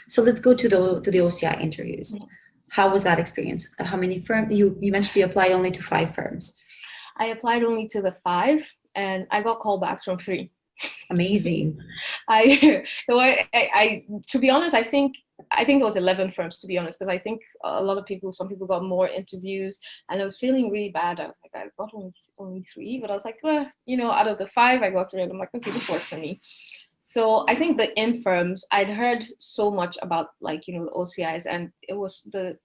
So let's go to the OCI interviews. How was that experience? How many firms? You mentioned you applied only to 5 firms. I applied only to the 5, and I got callbacks from 3. Amazing. To be honest, I think it was 11 firms, to be honest, because I think some people got more interviews, and I was feeling really bad. I was like, I got only 3, but I was like, out of the 5, I got 3, and I'm like, okay, this works for me. So I think the in firms, I'd heard so much about the OCIs, and it was the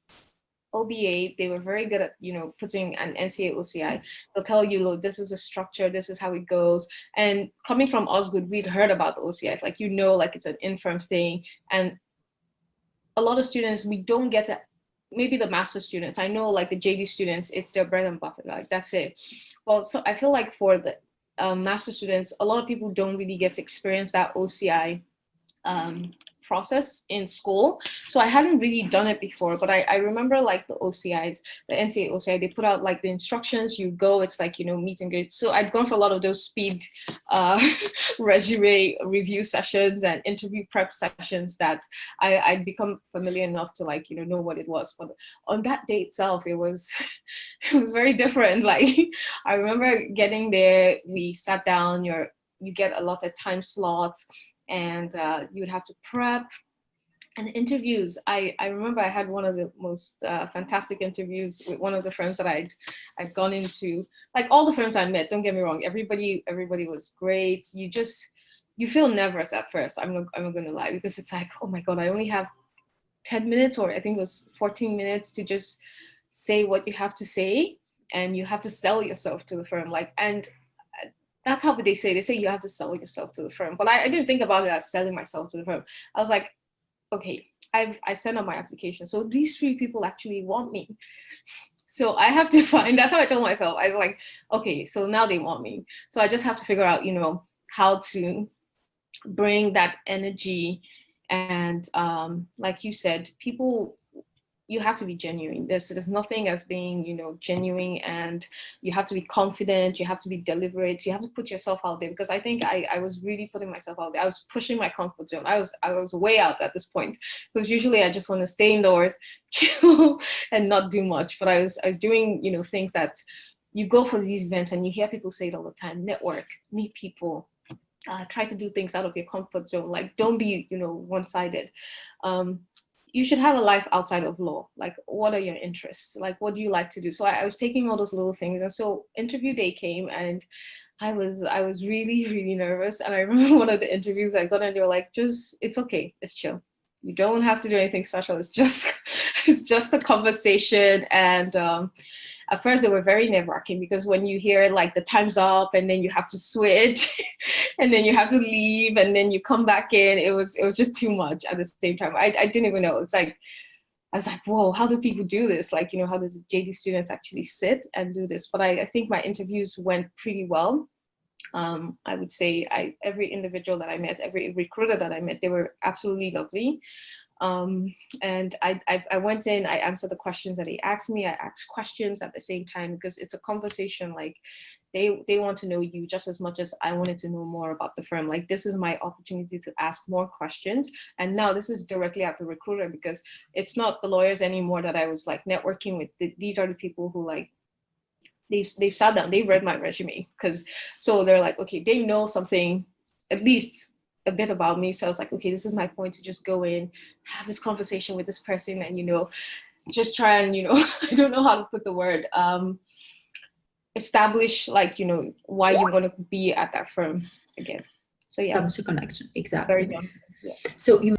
OBA. They were very good at putting an NCA OCI. They'll tell you, look, this is a structure, this is how it goes. And coming from Osgood, we'd heard about the OCIs, like it's an in-firm thing. And a lot of students, we don't get to, maybe the master students, I know like the JD students, it's their bread and butter, like that's it. Well, so I feel like for the master students, a lot of people don't really get to experience that OCI process in school. So I hadn't really done it before, but I remember like the OCIs, the NCA OCI, they put out like the instructions, you go, it's like, meet and greet. So I'd gone for a lot of those speed resume review sessions and interview prep sessions that I'd become familiar enough to like, know what it was. But on that day itself, it was very different. Like I remember getting there, we sat down, you get a lot of time slots, and you would have to prep. And interviews, I remember I had one of the most fantastic interviews with one of the firms that I'd gone into. Like all the firms I met, don't get me wrong, everybody was great. You feel nervous at first, I'm not gonna lie, because it's like, oh my God, I only have 10 minutes, or I think it was 14 minutes to just say what you have to say, and you have to sell yourself to the firm. And that's how they say you have to sell yourself to the firm. But I didn't think about it as selling myself to the firm. I was like, okay, I sent out my application. So these 3 people actually want me. So I have to find, that's how I told myself. I was like, okay, so now they want me. So I just have to figure out, how to bring that energy. And like you said, people, you have to be genuine. There's nothing as being, genuine, and you have to be confident, you have to be deliberate, you have to put yourself out there, because I think I was really putting myself out there. I was pushing my comfort zone. I was way out at this point, because usually I just want to stay indoors, chill, and not do much. But I was doing, things that you go for these events and you hear people say it all the time: network, meet people, try to do things out of your comfort zone. Like, don't be, one-sided. You should have a life outside of law. Like, what are your interests? Like, what do you like to do? So I was taking all those little things. And so interview day came, and I was really, really nervous. And I remember one of the interviews I got, and they were like, it's okay, it's chill. You don't have to do anything special. It's just a conversation. And at first they were very nerve-wracking, because when you hear like the time's up, and then you have to switch and then you have to leave, and then you come back in, it was just too much at the same time. I didn't even know. It's like, I was like, whoa, how do people do this? Like, how does JD students actually sit and do this? But I think my interviews went pretty well. I would say every individual that I met, every recruiter that I met, they were absolutely lovely. And I went in, I answered the questions that he asked me. I asked questions at the same time, because it's a conversation. Like, they want to know you just as much as I wanted to know more about the firm. Like, this is my opportunity to ask more questions. And now this is directly at the recruiter, because it's not the lawyers anymore that I was like networking with. These are the people who, like, they've sat down, they've read my resume, so they're like, okay, they know something, at least a bit about me. So I was like, okay, this is my point to just go in, have this conversation with this person, and just try and I don't know how to put the word, establish, like, why you want to be at that firm again. So yeah, Establish a connection. Exactly. very good. Yes. So you